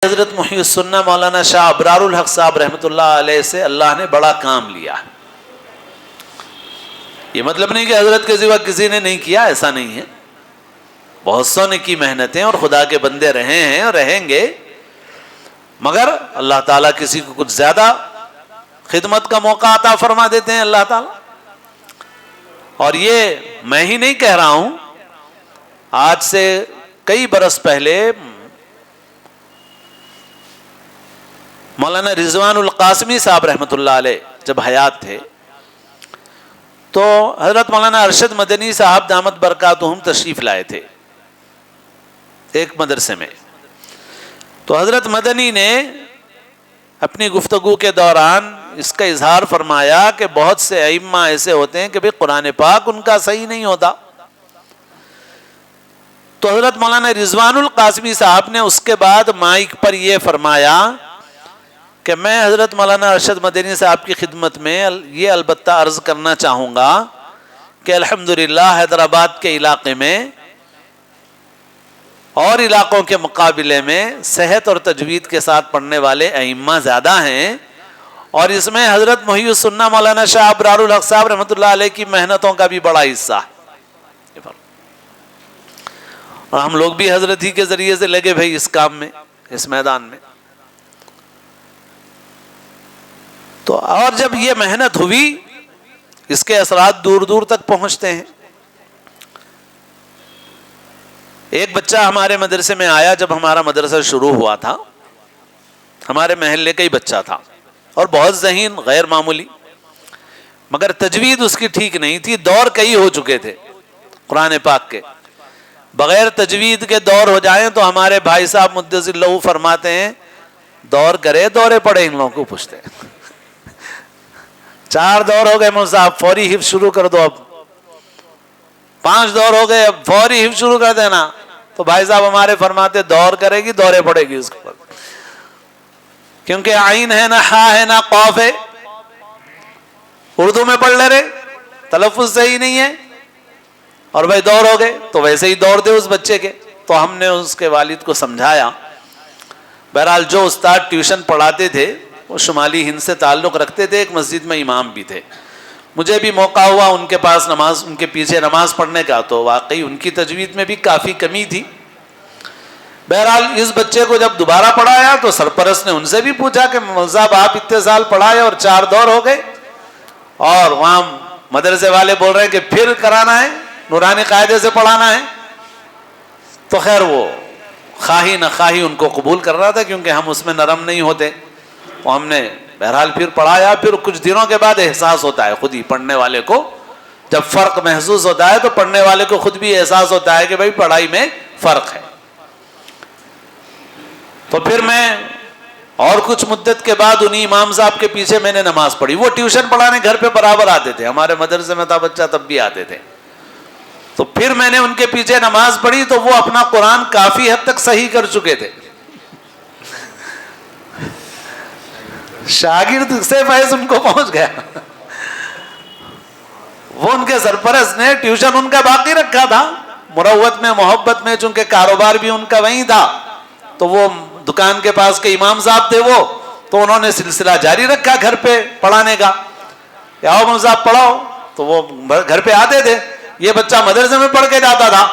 حضرت محی السنہ مولانا شاہ ابرار الحق صاحب رحمۃ اللہ علیہ سے اللہ نے بڑا کام لیا. یہ مطلب نہیں کہ حضرت کے سوا کسی نے نہیں کیا، ایسا نہیں ہے. بہت سو نے کی محنتیں اور خدا کے بندے رہے ہیں اور رہیں گے، مگر اللہ تعالیٰ کسی کو کچھ زیادہ خدمت کا موقع عطا فرما دیتے ہیں اللہ تعالیٰ. اور یہ میں ہی نہیں کہہ رہا ہوں، آج سے کئی برس پہلے مولانا رضوان القاسمی صاحب رحمۃ اللہ علیہ جب حیات تھے تو حضرت مولانا ارشد مدنی صاحب دامت برکاتہم تشریف لائے تھے ایک مدرسے میں. تو حضرت مدنی نے اپنی گفتگو کے دوران اس کا اظہار فرمایا کہ بہت سے ائمہ ایسے ہوتے ہیں کہ بھئی قرآن پاک ان کا صحیح نہیں ہوتا. تو حضرت مولانا رضوان القاسمی صاحب نے اس کے بعد مائک پر یہ فرمایا کہ میں حضرت مولانا ارشد مدنی صاحب کی خدمت میں یہ البتہ عرض کرنا چاہوں گا کہ الحمدللہ حیدرآباد کے علاقے میں اور علاقوں کے مقابلے میں صحت اور تجوید کے ساتھ پڑھنے والے ائمہ زیادہ ہیں، اور اس میں حضرت محی السنہ مولانا شاہ ابرار الحق صاحب رحمۃ اللہ علیہ کی محنتوں کا بھی بڑا حصہ ہے. اور ہم لوگ بھی حضرت ہی کے ذریعے سے لگے بھائی اس کام میں، اس میدان میں. تو اور جب یہ محنت ہوئی اس کے اثرات دور دور تک پہنچتے ہیں. ایک بچہ ہمارے مدرسے میں آیا جب ہمارا مدرسہ شروع ہوا تھا، ہمارے محلے کا ہی بچہ تھا اور بہت ذہین غیر معمولی، مگر تجوید اس کی ٹھیک نہیں تھی. دور کئی ہو چکے تھے قرآن پاک کے، بغیر تجوید کے دور ہو جائیں تو ہمارے بھائی صاحب مدثر اللہ فرماتے ہیں دور کرے دورے پڑے ان لوگوں کو پوچھتے ہیں. 4 دور ہو گئے صاحب فوری حفظ شروع کر دو، اب 5 دور ہو گئے اب فوری حفظ شروع کر دینا. تو بھائی صاحب ہمارے فرماتے دور کرے گی دورے پڑے گی اس کو، کیونکہ عین ہے نہ ہا ہے نہ قاف ہے. اردو میں پڑھ لے رہے، تلفظ صحیح نہیں ہے، اور بھائی دور ہو گئے تو ویسے ہی دور دے اس بچے کے. تو ہم نے اس کے والد کو سمجھایا. بہرحال جو استاد ٹیوشن پڑھاتے تھے وہ شمالی ہند سے تعلق رکھتے تھے، ایک مسجد میں امام بھی تھے. مجھے بھی موقع ہوا ان کے پاس نماز، ان کے پیچھے نماز پڑھنے کا، تو واقعی ان کی تجوید میں بھی کافی کمی تھی. بہرحال اس بچے کو جب دوبارہ پڑھایا تو سرپرست نے ان سے بھی پوچھا کہ مولوی صاحب آپ اتنے سال پڑھائے اور 4 دور ہو گئے، اور وہاں مدرسے والے بول رہے ہیں کہ پھر کرانا ہے، نورانی قاعدے سے پڑھانا ہے. تو خیر وہ خواہی نہ خواہی ان کو قبول کر رہا تھا، کیونکہ ہم اس میں نرم نہیں ہوتے. وہ ہم نے بہرحال پھر پڑھایا. پھر کچھ دنوں کے بعد احساس ہوتا ہے خود ہی پڑھنے والے کو، جب فرق محسوس ہوتا ہے تو پڑھنے والے کو خود بھی احساس ہوتا ہے کہ بھائی پڑھائی میں فرق ہے. تو پھر میں اور کچھ مدت کے بعد انہی امام صاحب کے پیچھے میں نے نماز پڑھی. وہ ٹیوشن پڑھانے گھر پہ برابر آتے تھے، ہمارے مدرسے میں تھا بچہ تب بھی آتے تھے. تو پھر میں نے ان کے پیچھے نماز پڑھی تو وہ اپنا قرآن کافی حد تک صحیح کر چکے تھے. شاگرد سے فیض ان کو پہنچ گیا. وہ ان کے سرپرست نے ٹیوشن ان کا باقی رکھا تھا، مروت میں محبت میں، چونکہ کاروبار بھی ان کا وہیں تھا. تو وہ دکان کے پاس کے امام صاحب تھے وہ، تو انہوں نے سلسلہ جاری رکھا گھر پہ پڑھانے کا. آؤ امام صاحب پڑھاؤ. تو وہ گھر پہ آتے تھے. یہ بچہ مدرسے میں پڑھ کے جاتا تھا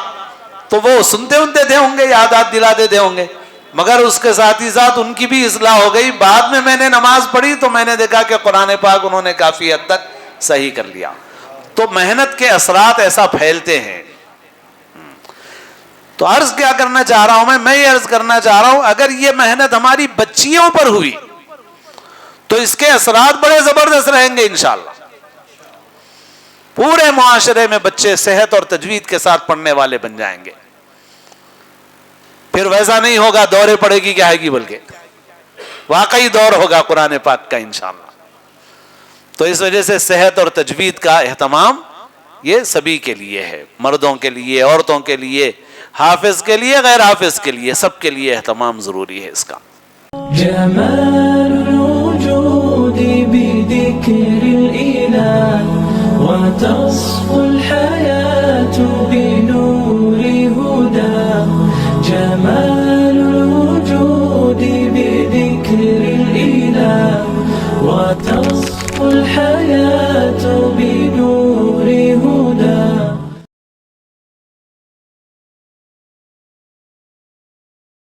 تو وہ سنتے تھے ہوں گے، یادات دلاتے تھے ہوں گے، مگر اس کے ساتھ ہی ساتھ ان کی بھی اصلاح ہو گئی. بعد میں نے نماز پڑھی تو میں نے دیکھا کہ قرآن پاک انہوں نے کافی حد تک صحیح کر لیا. تو محنت کے اثرات ایسا پھیلتے ہیں. تو عرض کیا کرنا چاہ رہا ہوں میں یہ عرض کرنا چاہ رہا ہوں اگر یہ محنت ہماری بچیوں پر ہوئی تو اس کے اثرات بڑے زبردست رہیں گے انشاءاللہ. پورے معاشرے میں بچے صحت اور تجوید کے ساتھ پڑھنے والے بن جائیں گے. پھر ویسا نہیں ہوگا دورے پڑے گی کیا ہے گی، بلکہ واقعی دور ہوگا قرآن پاک کا انشاءاللہ. تو اس وجہ سے صحت اور تجوید کا اہتمام یہ سبھی کے لیے ہے، مردوں کے لیے، عورتوں کے لیے، حافظ کے لیے، غیر حافظ کے لیے، سب کے لیے اہتمام ضروری ہے اس کا. جمال الوجود بذكر الإله وتصفو الحياة بنور هداه. جمال الوجود نور